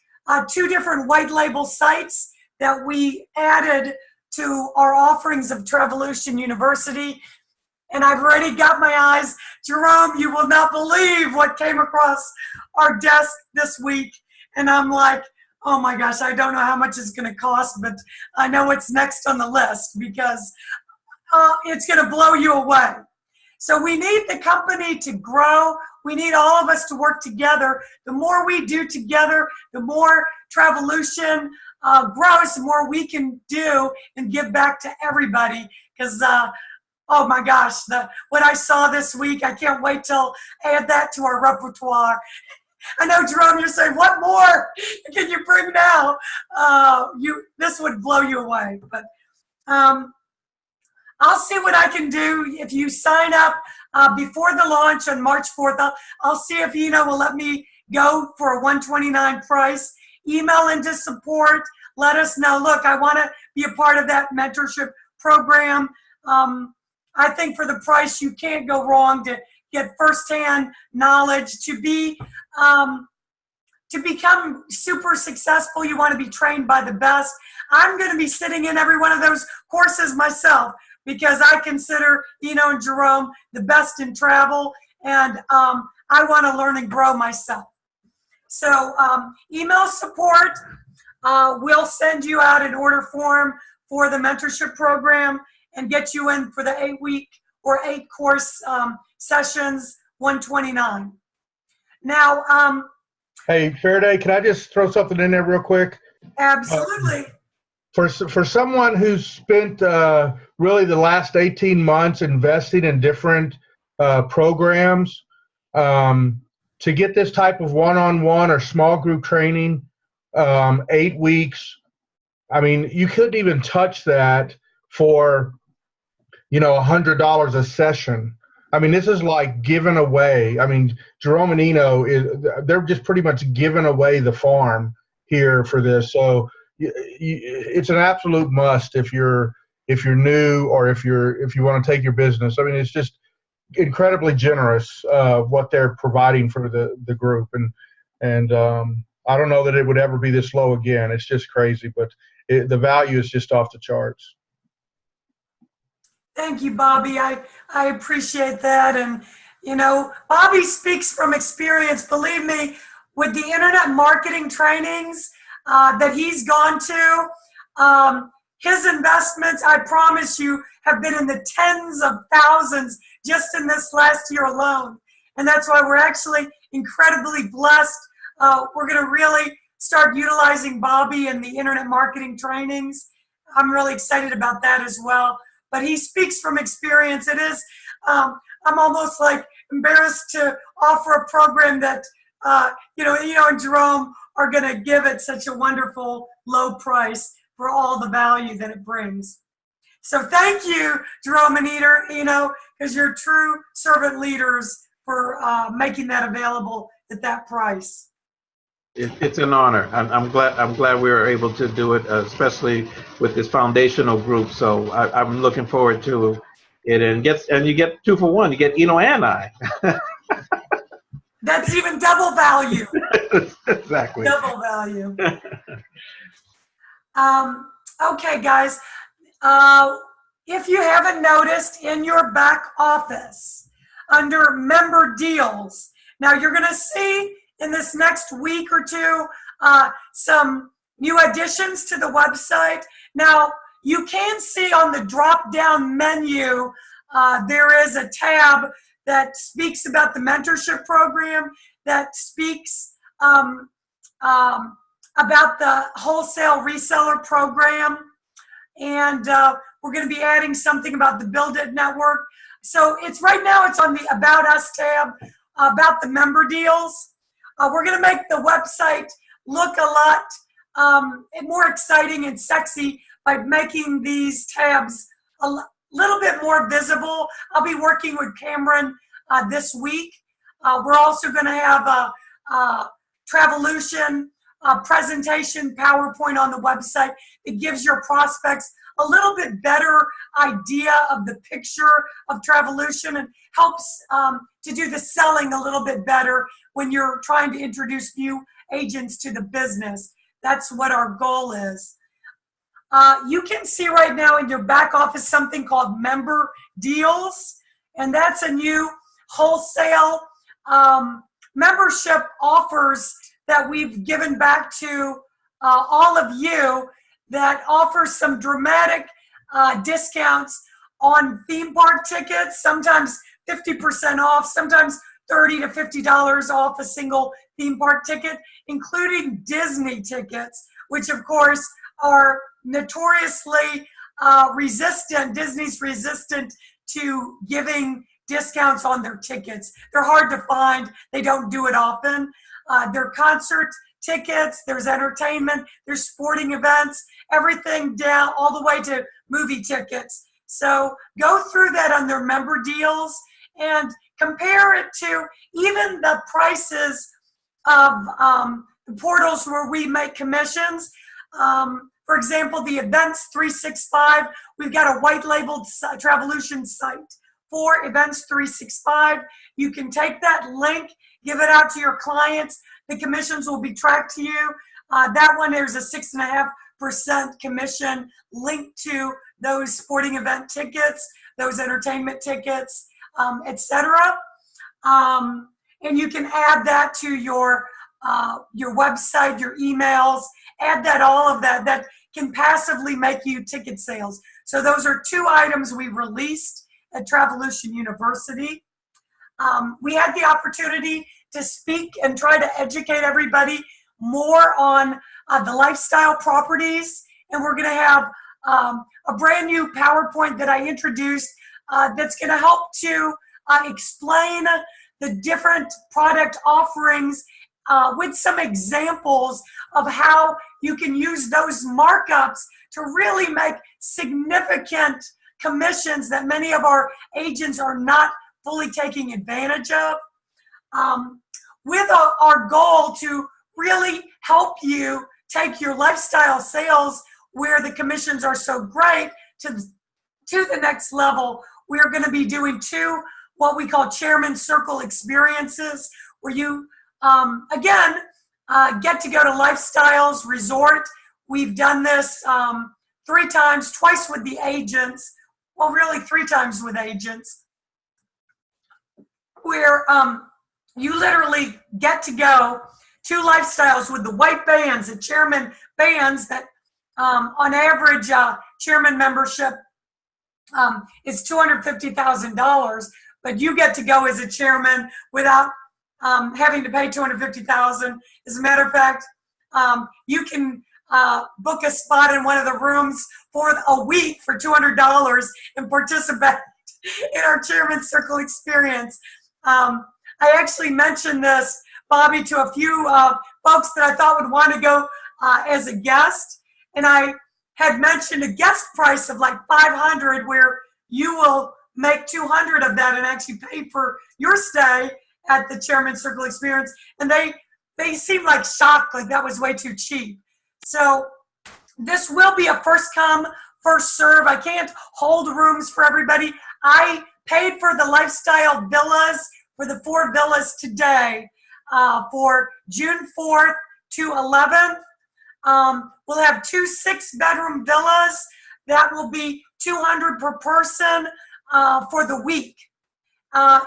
2 different white label sites that we added to our offerings of Travelution University. And I've already got my eyes. Jerome, you will not believe what came across our desk this week. And I'm like, Oh my gosh, I don't know how much it's going to cost, but I know what's next on the list because it's going to blow you away. So we need the company to grow. We need all of us to work together. The more we do together, the more Travelution grows, the more we can do and give back to everybody. Because, oh my gosh, what I saw this week, I can't wait till add that to our repertoire. I know, Jerome, you're saying, what more can you bring now? This would blow you away. But I'll see what I can do. If you sign up before the launch on March 4th, I'll see if Ina will let me go for a $129 price. Email into support. Let us know. Look, I want to be a part of that mentorship program. I think for the price, you can't go wrong to get firsthand knowledge. To become super successful, you want to be trained by the best. I'm going to be sitting in every one of those courses myself because I consider Eno and Jerome the best in travel, and I want to learn and grow myself. So email support. We'll send you out an order form for the mentorship program and get you in for the 8-week or 8-course sessions, $129. Now, hey, Faraday, can I just throw something in there real quick? Absolutely. For someone who's spent really the last 18 months investing in different programs, to get this type of one-on-one or small group training, 8 weeks, I mean, you couldn't even touch that for, $100 a session. I mean, this is like giving away. I mean, Jerome and Eno, they're just pretty much giving away the farm here for this. So it's an absolute must if you're new or if you want to take your business. I mean, it's just incredibly generous what they're providing for the group, and I don't know that it would ever be this low again. It's just crazy, but the value is just off the charts. Thank you, Bobby. I appreciate that. And, Bobby speaks from experience. Believe me, with the internet marketing trainings that he's gone to, his investments, I promise you, have been in the tens of thousands just in this last year alone. And that's why we're actually incredibly blessed. We're going to really start utilizing Bobby in the internet marketing trainings. I'm really excited about that as well. But he speaks from experience. It is, I'm almost like embarrassed to offer a program that, Eno and Jerome are going to give at such a wonderful low price for all the value that it brings. So thank you, Jerome and Eno, because you're true servant leaders for making that available at that price. It's an honor. I'm glad we were able to do it, especially with this foundational group. So I'm looking forward to it, and you get 2 for 1. You get Eno and I. That's even double value. Exactly. Double value. Okay, guys. If you haven't noticed, in your back office, under member deals, now you're going to see in this next week or two some new additions to the website. Now, you can see on the drop-down menu, there is a tab that speaks about the mentorship program, that speaks about the wholesale reseller program, and we're going to be adding something about the Build It Network. So right now it's on the About Us tab, about the member deals. We're going to make the website look a lot more exciting and sexy by making these tabs a little bit more visible. I'll be working with Cameron this week. We're also going to have a Travelution presentation PowerPoint on the website. It gives your prospects a little bit better idea of the picture of Travelution and helps to do the selling a little bit better when you're trying to introduce new agents to the business. That's what our goal is. You can see right now in your back office something called Member Deals, and that's a new wholesale membership offers that we've given back to all of you that offers some dramatic discounts on theme park tickets, sometimes 50% off, sometimes $30 to $50 off a single theme park ticket, including Disney tickets, which of course are notoriously resistant. Disney's resistant to giving discounts on their tickets. They're hard to find. They don't do it often. There are concert tickets, there's entertainment, there's sporting events, everything down all the way to movie tickets. So go through that on their member deals and compare it to even the prices of the portals where we make commissions. For example, the Events 365, we've got a white labeled Travelution site for Events 365. You can take that link, give it out to your clients. The commissions will be tracked to you. That one, there's a 6.5% commission linked to those sporting event tickets, those entertainment tickets, etc. And you can add that to your website, your emails, add that, all of that. That can passively make you ticket sales. So those are two items we released at Travelution University. We had the opportunity to speak and try to educate everybody more on the lifestyle properties. And we're going to have a brand new PowerPoint that I introduced that's going to help to explain the different product offerings with some examples of how you can use those markups to really make significant commissions that many of our agents are not fully taking advantage of. With our goal to really help you take your lifestyle sales where the commissions are so great to the next level, we are going to be doing two what we call Chairman Circle experiences, where you, again, get to go to Lifestyles Resort. We've done this 3 times, twice with the agents, well, really 3 times with agents, where you literally get to go to Lifestyles with the white bands, the chairman bands that on average chairman membership is $250,000, but you get to go as a chairman without having to pay $250,000. As a matter of fact, you can book a spot in one of the rooms for a week for $200 and participate in our Chairman Circle experience. I actually mentioned this, Bobby, to a few folks that I thought would want to go as a guest, and I had mentioned a guest price of like $500, where you will make $200 of that and actually pay for your stay at the Chairman Circle experience, and they seemed like shocked, like that was way too cheap. So this will be a first come, first serve. I can't hold rooms for everybody. I paid for the lifestyle villas, for the 4 villas today, for June 4th to 11th. We'll have 2 6-bedroom villas. That will be $200 per person for the week.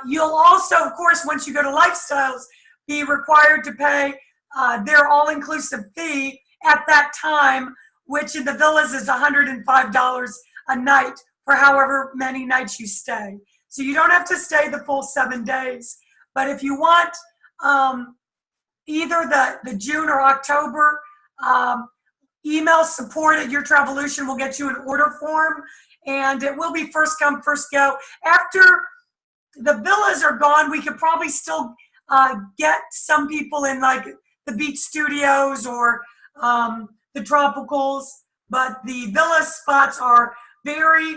You'll also, of course, once you go to Lifestyles, be required to pay their all-inclusive fee at that time, which in the villas is $105 a night for however many nights you stay. So you don't have to stay the full 7 days. But if you want either the June or October, email support at Your Travelution. We'll get you an order form, and it will be first come, first go. After the villas are gone, we could probably still get some people in like the beach studios or the tropicals, but the villa spots are very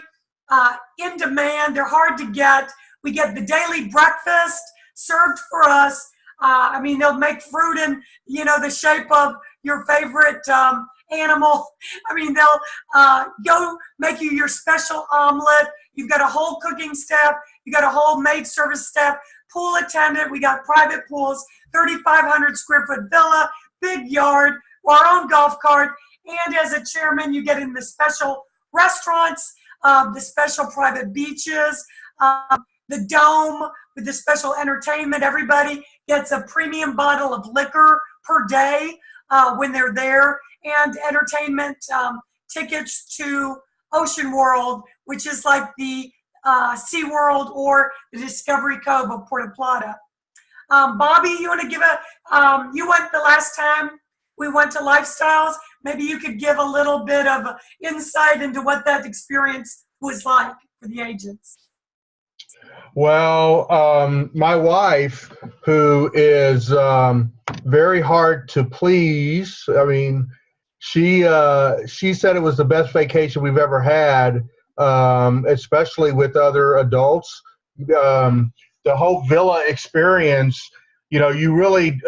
in demand. They're hard to get. We get the daily breakfast served for us. I mean, they'll make fruit in, the shape of your favorite animal. I mean, they'll go make you your special omelet. You've got a whole cooking staff. You got a whole maid service staff, pool attendant. We got private pools, 3,500 square foot villa, big yard, our own golf cart. And as a chairman, you get in the special restaurants, the special private beaches, the dome with the special entertainment. Everybody gets a premium bottle of liquor per day when they're there. and entertainment tickets to Ocean World, which is like the Sea World or the Discovery Cove of Puerto Plata. Bobby, you want to give you went the last time we went to Lifestyles. Maybe you could give a little bit of insight into what that experience was like for the agents. Well, my wife, who is very hard to please, I mean, she said it was the best vacation we've ever had, especially with other adults. The whole villa experience, you really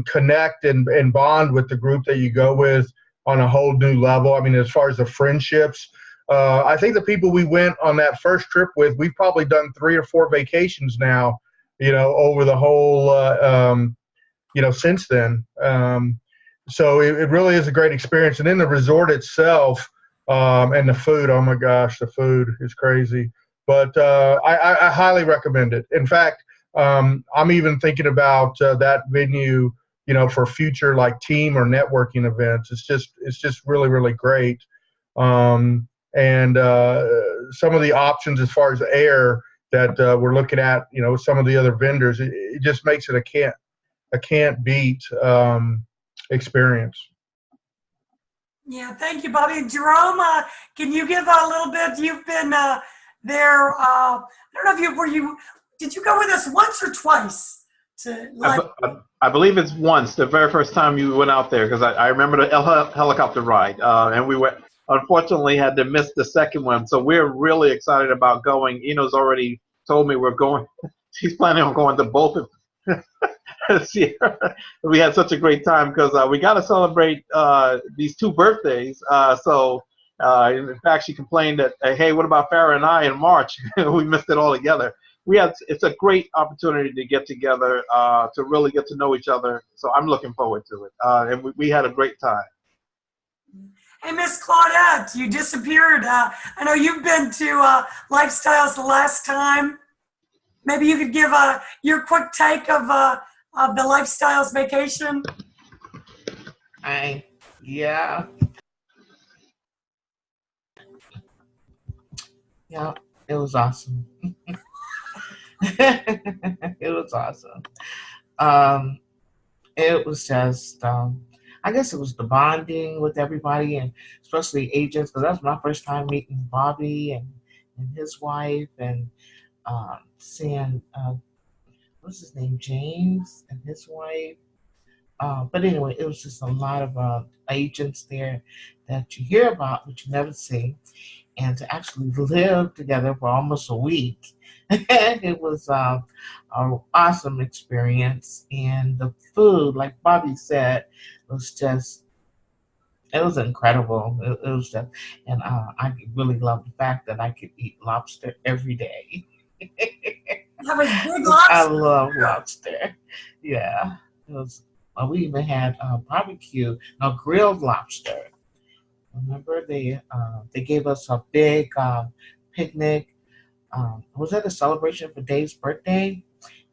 connect and bond with the group that you go with on a whole new level. I mean, as far as the friendships, I think the people we went on that first trip with, we've probably done 3 or 4 vacations now, over the whole, since then. So it really is a great experience. And then the resort itself and the food, oh my gosh, the food is crazy. But I highly recommend it. In fact, I'm even thinking about that venue, for future like team or networking events. It's just really, really great. And some of the options as far as air that we're looking at, some of the other vendors, it just makes it a can't beat experience. Yeah, thank you, Bobby. Jerome, can you give a little bit? You've been there. I don't know if did you go with us once or twice? I believe it's once, the very first time you went out there, because I remember the helicopter ride, and we unfortunately had to miss the second one. So we're really excited about going. Eno's already told me we're going. She's planning on going to both of this year. We had such a great time because we got to celebrate these 2 birthdays. In fact, she complained that, hey, what about Farrah and I in March? We missed it all together. It's a great opportunity to get together, to really get to know each other. So I'm looking forward to it. And we had a great time. Hey, Miss Claudette, you disappeared. I know you've been to Lifestyles the last time. Maybe you could give your quick take of the Lifestyles vacation. Yeah, it was awesome. It was awesome. It was just, I guess it was the bonding with everybody, and especially agents, because that was my first time meeting Bobby and his wife, and seeing, what's his name, James and his wife. But anyway, it was just a lot of agents there that you hear about, but you never see. And to actually live together for almost a week, it was an awesome experience. And the food, like Bobby said, it was incredible. It was just, and I really love the fact that I could eat lobster every day. That was big lobster. I love lobster. Yeah, it was. We even had grilled lobster. Remember they gave us a big picnic. Was that a celebration for Dave's birthday?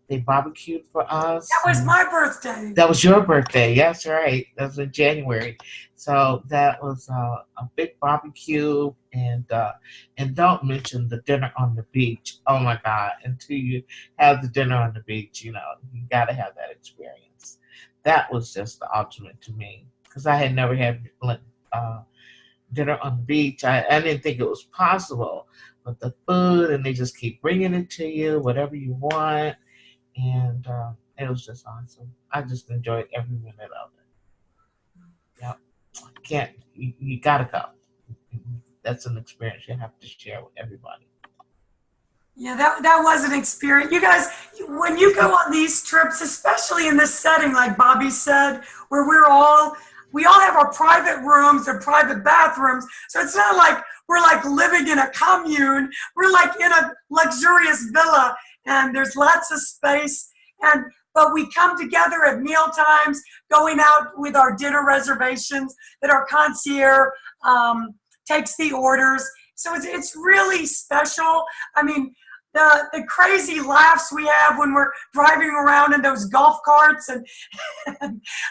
They barbecued for us. That was my birthday. That was your birthday. That's right. That was in January. So that was a big barbecue, and don't mention the dinner on the beach. Oh my God! Until you have the dinner on the beach, you got to have that experience. That was just the ultimate to me, because I had never had dinner on the beach. I didn't think it was possible, but the food, and they just keep bringing it to you, whatever you want. And it was just awesome. I just enjoyed every minute of it. Yeah, you gotta go. That's an experience you have to share with everybody. Yeah, that was an experience. You guys, when you go on these trips, especially in this setting, like Bobby said, where we all have our private rooms or private bathrooms. So it's not like we're like living in a commune. We're like in a luxurious villa, and there's lots of space. But we come together at meal times, going out with our dinner reservations that our concierge takes the orders. So it's really special. I mean, the crazy laughs we have when we're driving around in those golf carts, and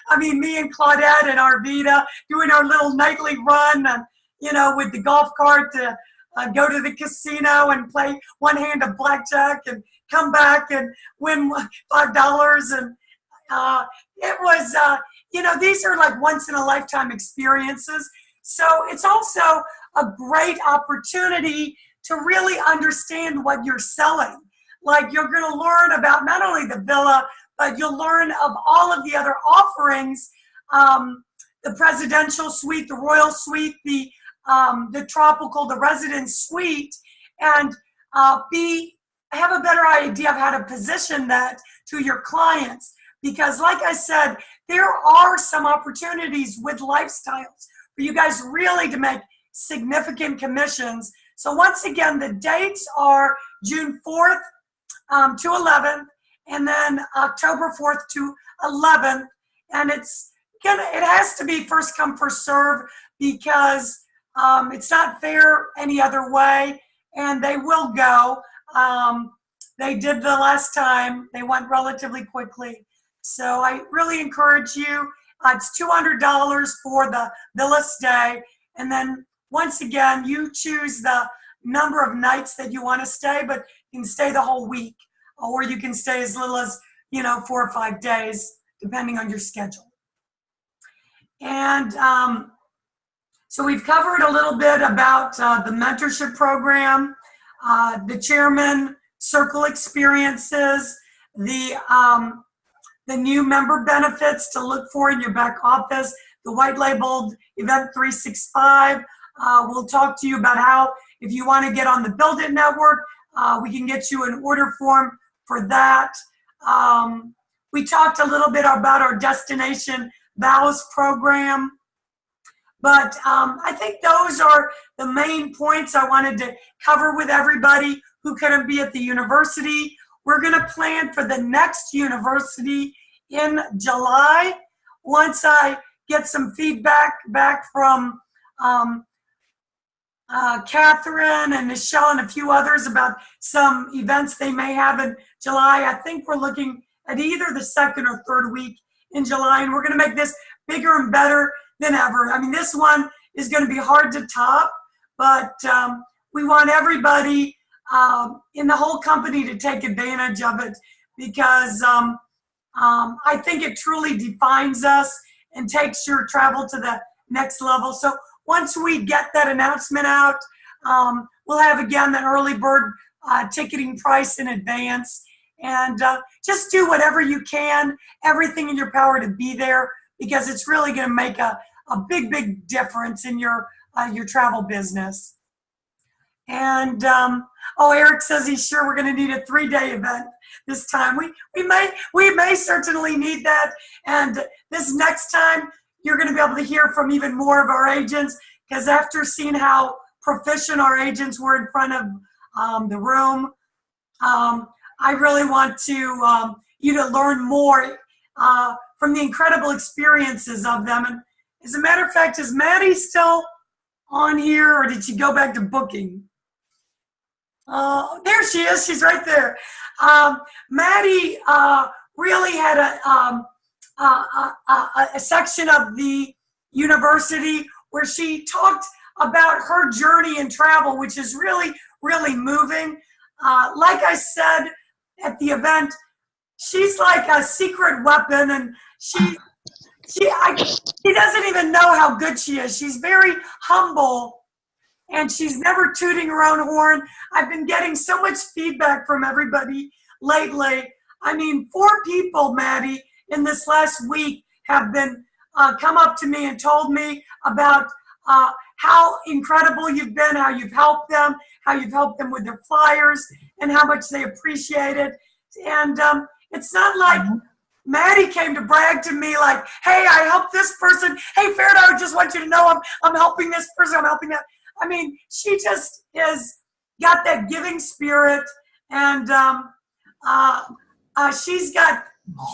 I mean, me and Claudette and Arvita doing our little nightly run, and with the golf cart to go to the casino and play one hand of blackjack and come back and win $5, and it was these are like once in a lifetime experiences. So it's also a great opportunity to really understand what you're selling. Like, you're going to learn about not only the villa, but you'll learn of all of the other offerings, the presidential suite, the royal suite, the tropical, the residence suite, and have a better idea of how to position that to your clients. Because like I said, there are some opportunities with lifestyles for you guys really to make significant commissions. So once again, the dates are June 4th to 11th, and then October 4th to 11th. And it has to be first come, first serve, because it's not fair any other way, and they will go. They did the last time. They went relatively quickly. So I really encourage you. It's $200 for the villa stay. And then once again, you choose the number of nights that you want to stay, but you can stay the whole week, or you can stay as little as, 4 or 5 days, depending on your schedule. And so we've covered a little bit about the mentorship program, the chairman circle experiences, the new member benefits to look for in your back office, the white labeled Event 365. We'll talk to you about how, if you want to get on the Build It network, we can get you an order form for that. We talked a little bit about our Destination Vows program. But I think those are the main points I wanted to cover with everybody who couldn't be at the university. We're going to plan for the next university in July. Once I get some feedback back from Catherine and Michelle and a few others about some events they may have in July, I think we're looking at either the second or third week in July, and we're going to make this bigger and better than ever. I mean, this one is going to be hard to top, but we want everybody in the whole company to take advantage of it, because I think it truly defines us and takes your travel to the next level. So once we get that announcement out, we'll have again the early bird ticketing price in advance, and just do whatever you can, everything in your power to be there, because it's really going to make a big, big difference in your travel business. And Eric says he's sure we're going to need a 3-day event this time. We may certainly need that. And this next time, you're going to be able to hear from even more of our agents, because after seeing how proficient our agents were in front of the room, I really want you to learn more from the incredible experiences of them. And as a matter of fact, is Maddie still on here, or did she go back to booking? There she is. She's right there. Maddie really had a section of the university where she talked about her journey in travel, which is really, really moving. Like I said at the event, she's like a secret weapon, and she doesn't even know how good she is. She's very humble, and she's never tooting her own horn. I've been getting so much feedback from everybody lately. I mean, 4 people, Maddie, in this last week have been come up to me and told me about how incredible you've been, how you've helped them with their flyers, and how much they appreciate it. And it's not like Maddie came to brag to me like, hey, I helped this person. Hey, Farida, I just want you to know I'm helping this person. I'm helping that. I mean, she just got that giving spirit, and she's got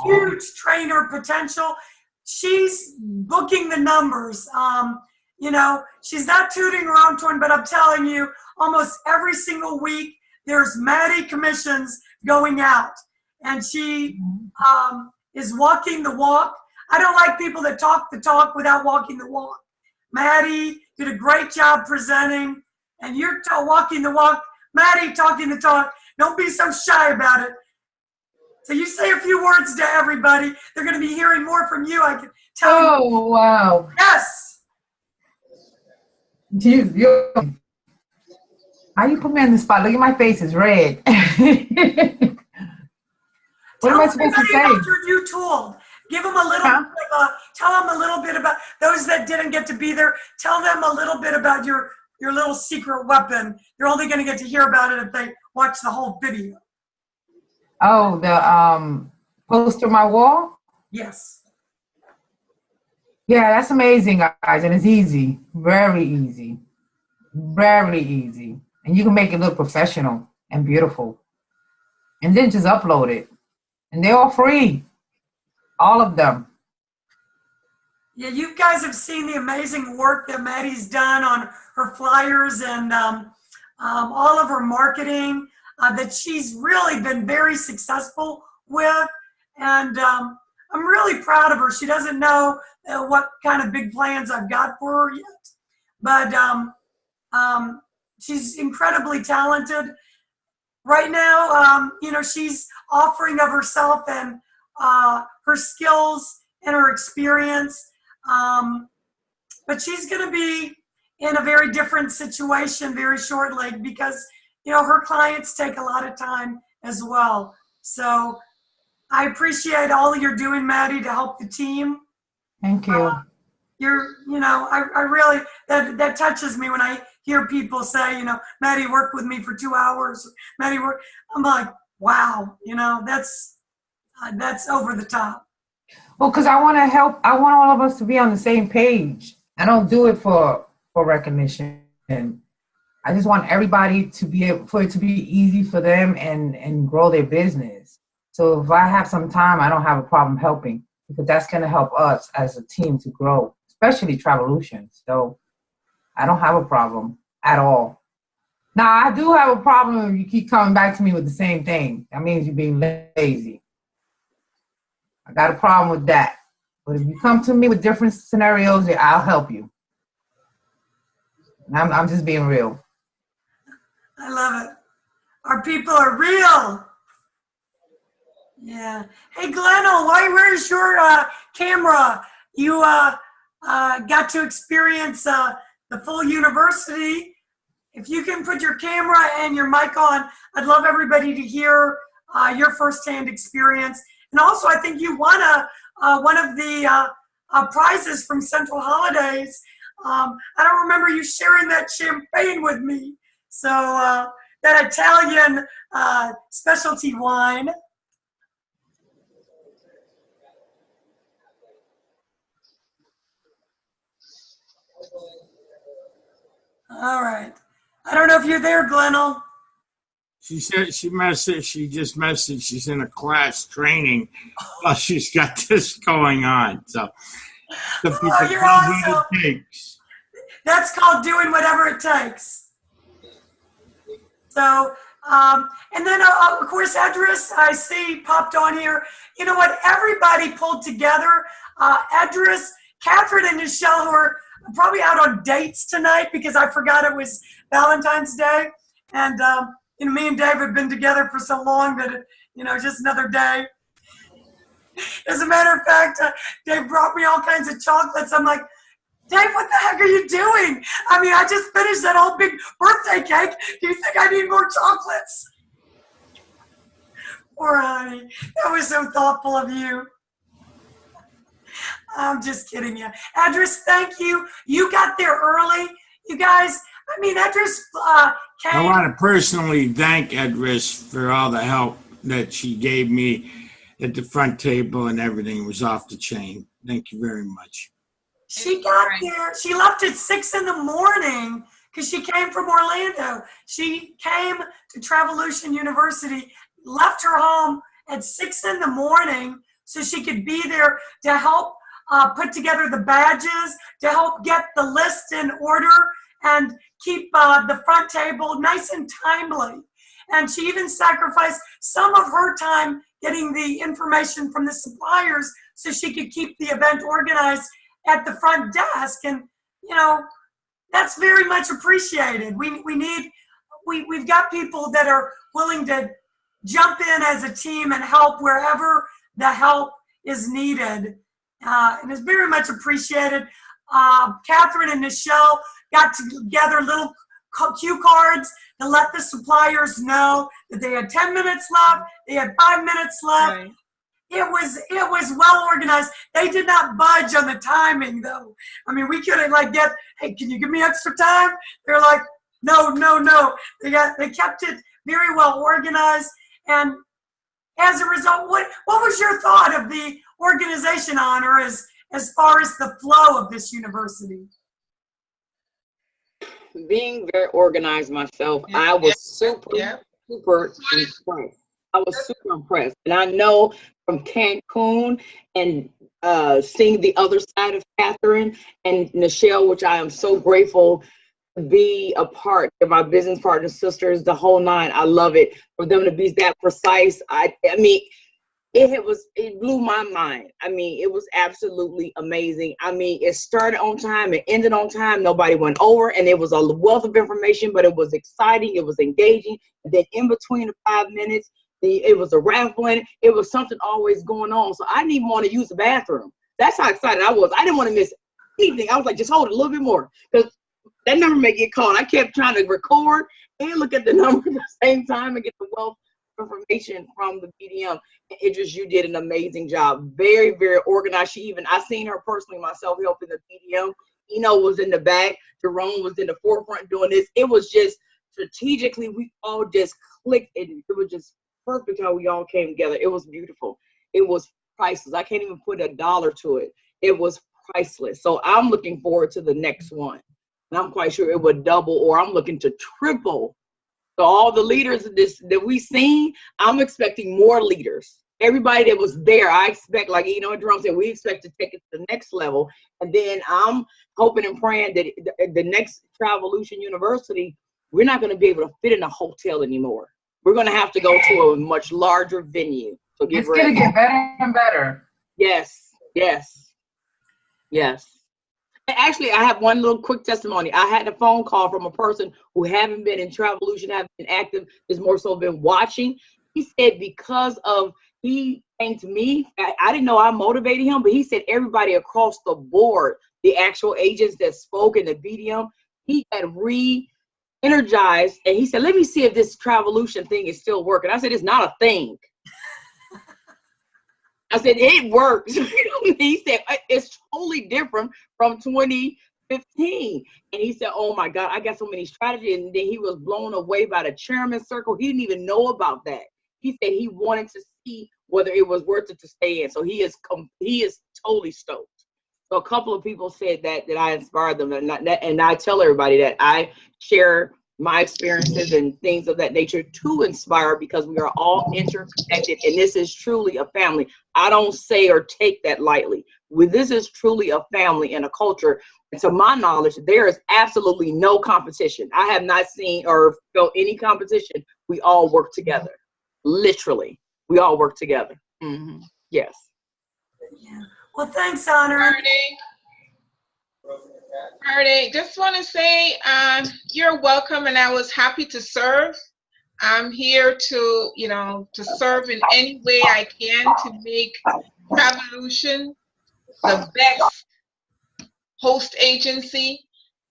huge trainer potential. She's booking the numbers. She's not tooting her own horn, but I'm telling you, almost every single week there's Maddie commissions going out, and she is walking the walk. I don't like people that talk the talk without walking the walk. Maddie did a great job presenting, and you're walking the walk. Maddie talking the talk. Don't be so shy about it. So you say a few words to everybody. They're going to be hearing more from you. I can tell you. Oh, wow. Yes. How you put me on the spot? Look at my face, it's red. What am I supposed to say? About your new tool. Give them a little bit of tell them a little bit about those that didn't get to be there. Tell them a little bit about your little secret weapon. They're only going to get to hear about it if they watch the whole video. Oh, the poster on my wall? Yes. Yeah, that's amazing, guys, and it's easy. Very easy. Very easy. And you can make it look professional and beautiful. And then just upload it. And they're all free. All of them. Yeah, you guys have seen the amazing work that Maddie's done on her flyers and all of her marketing that she's really been very successful with. And I'm really proud of her. She doesn't know what kind of big plans I've got for her yet. But she's incredibly talented. Right now, she's offering of herself and her skills and her experience. But she's going to be in a very different situation very shortly because, her clients take a lot of time as well. So I appreciate all you're doing, Maddie, to help the team. Thank you. I really, that touches me when I hear people say, Maddie worked with me for 2 hours. Maddie worked. I'm like, wow, that's over the top. Well, because I want to help. I want all of us to be on the same page. I don't do it for recognition. And I just want everybody to be able, for it to be easy for them and grow their business. So if I have some time, I don't have a problem helping because that's going to help us as a team to grow, especially Travelution. So I don't have a problem at all. Now, I do have a problem if you keep coming back to me with the same thing. That means you're being lazy. I got a problem with that. But if you come to me with different scenarios, I'll help you. And I'm just being real. I love it. Our people are real. Yeah. Hey, Glenn, where's your camera? You got to experience the full university. If you can put your camera and your mic on, I'd love everybody to hear your firsthand experience. And also, I think you won one of the prizes from Central Holidays. I don't remember you sharing that champagne with me. So that Italian specialty wine. All right. I don't know if you're there, Glennell. She said she just messaged. She's in a class training while she's got this going on. So you're awesome. It takes. That's called doing whatever it takes. So, and then of course, Edris, I see popped on here. You know what? Everybody pulled together. Edris, Catherine, and Michelle, who are probably out on dates tonight because I forgot it was Valentine's Day. And, me and Dave have been together for so long that, just another day. As a matter of fact, Dave brought me all kinds of chocolates. I'm like, Dave, what the heck are you doing? I mean, I just finished that whole big birthday cake. Do you think I need more chocolates? Poor honey. That was so thoughtful of you. I'm just kidding you. Edris, thank you. You got there early. You guys, Edris came. I want to personally thank Edris for all the help that she gave me at the front table and everything. It was off the chain. Thank you very much. She got there. She left at 6 a.m. because she came from Orlando. She came to Travelution University, left her home at 6 a.m. so she could be there to help put together the badges, to help get the list in order and keep the front table nice and timely. And she even sacrificed some of her time getting the information from the suppliers so she could keep the event organized at the front desk. And, you know, that's very much appreciated. We've got people that are willing to jump in as a team and help wherever the help is needed. And it's very much appreciated. Catherine and Michelle got together little cue cards to let the suppliers know that they had 10 minutes left, they had 5 minutes left. Right. It was well organized. They did not budge on the timing though. I mean, we couldn't like get, hey, can you give me extra time? They're like, no. They kept it very well organized. And as a result, what was your thought of the organization, Honor, as far as the flow of this university? Being very organized myself, I was super impressed. I was super impressed. And I know from Cancun and seeing the other side of Catherine and Nichelle, which I am so grateful to be a part of my business partners, sisters, the whole nine. I love it. For them to be that precise. I mean, it blew my mind. I mean, it was absolutely amazing. I mean, it started on time, it ended on time, nobody went over, and it was a wealth of information, but it was exciting, it was engaging. And then in between the 5 minutes, it was a raffling, it was something always going on. So I didn't even want to use the bathroom. That's how excited I was. I didn't want to miss anything. I was like, just hold it a little bit more, because that number may get called. I kept trying to record and look at the number at the same time and get the wealth information from the BDM. Idris, you did an amazing job. Very, very organized. I seen her personally myself helping the BDM. Eno was in the back. Jerome was in the forefront doing this. It was just strategically, we all just clicked. It was just perfect how we all came together. It was beautiful. It was priceless. I can't even put a dollar to it. It was priceless. So I'm looking forward to the next one. And I'm quite sure it would double, or I'm looking to triple. So all the leaders of this that we seen, I'm expecting more leaders. Everybody that was there, I expect, like and Jerome said, we expect to take it to the next level. And then I'm hoping and praying that the next Travelution University, we're not going to be able to fit in a hotel anymore. We're going to have to go to a much larger venue. So it's going to get better and better. Yes. Actually, I have one little quick testimony. I had a phone call from a person who haven't been in Travelution, haven't been active, has more so been watching. He said because of, he thanked me. I didn't know I motivated him, but he said everybody across the board, the actual agents that spoke in the BDM, he had re-energized. And he said, let me see if this Travelution thing is still working. I said, it's not a thing. I said, it works. He said, it's totally different from 2015. And he said, oh my God, I got so many strategies. And then he was blown away by the chairman's circle. He didn't even know about that. He said he wanted to see whether it was worth it to stay in. So he is totally stoked. So a couple of people said that I inspired them. And I tell everybody that I share my experiences and things of that nature to inspire, because we are all interconnected, and this is truly a family. I don't say or take that lightly. This is truly a family and a culture. And to my knowledge, there is absolutely no competition. I have not seen or felt any competition. We all work together. Literally, we all work together. Mm-hmm. Yes. Yeah. Well, thanks, Honor. Marty, just want to say you're welcome, and I was happy to serve. I'm here to, to serve in any way I can to make Travelution the best host agency.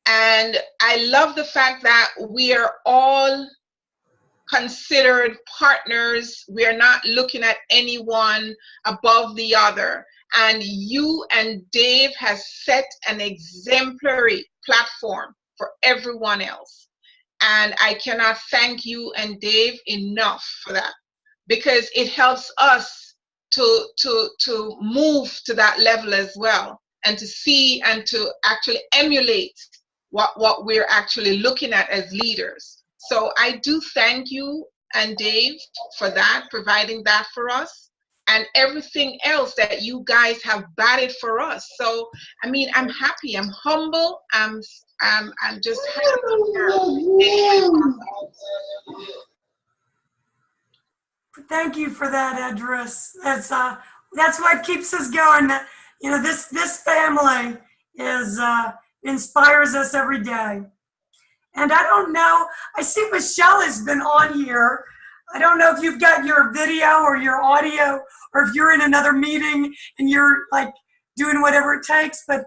And I love the fact that we are all considered partners. We are not looking at anyone above the other. And you and Dave has set an exemplary platform for everyone else. And I cannot thank you and Dave enough for that, because it helps us to move to that level as well, and to see and to actually emulate what we're actually looking at as leaders. So I do thank you and Dave for that, providing that for us, and everything else that you guys have batted for us. So, I mean, I'm happy, I'm humble, I'm just happy. Thank you for that, Edris. That's what keeps us going. You know, this family is inspires us every day. And I don't know, I see Michelle has been on here. I don't know if you've got your video or your audio, or if you're in another meeting and you're like doing whatever it takes, but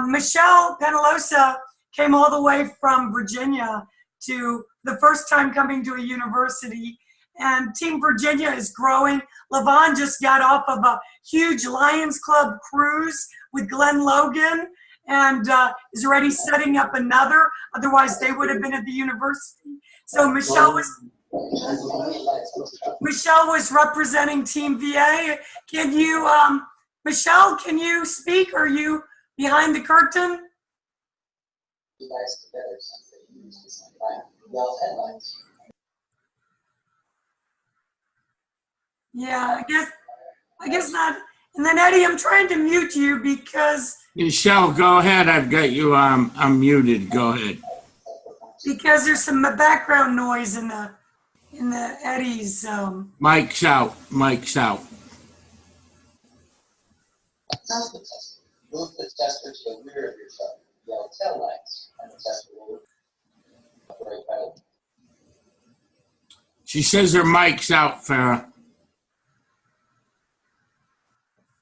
Michelle Penalosa came all the way from Virginia to the first time coming to a university, and Team Virginia is growing. LaVon just got off of a huge Lions Club cruise with Glenn Logan, and is already setting up another. Otherwise, they would have been at the university. So Michelle was representing Team VA. Can you, Michelle, can you speak? Are you behind the curtain? Yeah, I guess not. And then Eddie, I'm trying to mute you because Michelle, go ahead. I've got you unmuted. Go ahead. Because there's some background noise in the Eddie's. Mike's out. Mike's out. Move the tester to the rear of your truck. Yell tail lights, and the tester will operate pedal. She says her mic's out, Farrah.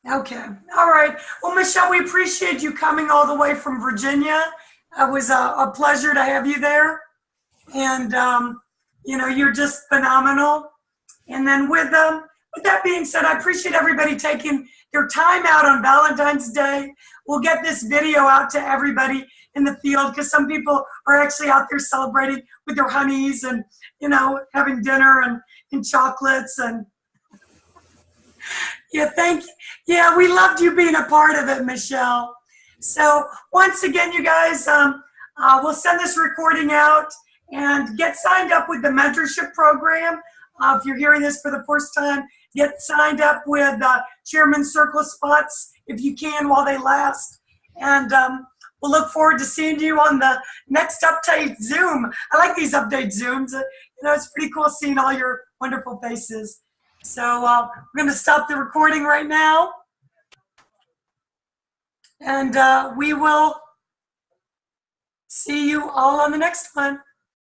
Okay. All right. Well, Michelle, we appreciate you coming all the way from Virginia. It was a pleasure to have you there. And, you know, you're just phenomenal. And then with that being said, I appreciate everybody taking their time out on Valentine's Day. We'll get this video out to everybody in the field because some people are actually out there celebrating with their honeys and, you know, having dinner and chocolates and yeah, thank you. Yeah, we loved you being a part of it, Michelle. So once again, you guys, we'll send this recording out and get signed up with the mentorship program. If you're hearing this for the first time, get signed up with Chairman Circle spots if you can while they last. And we'll look forward to seeing you on the next update Zoom. I like these update Zooms. You know, it's pretty cool seeing all your wonderful faces. So we're going to stop the recording right now. And we will see you all on the next one.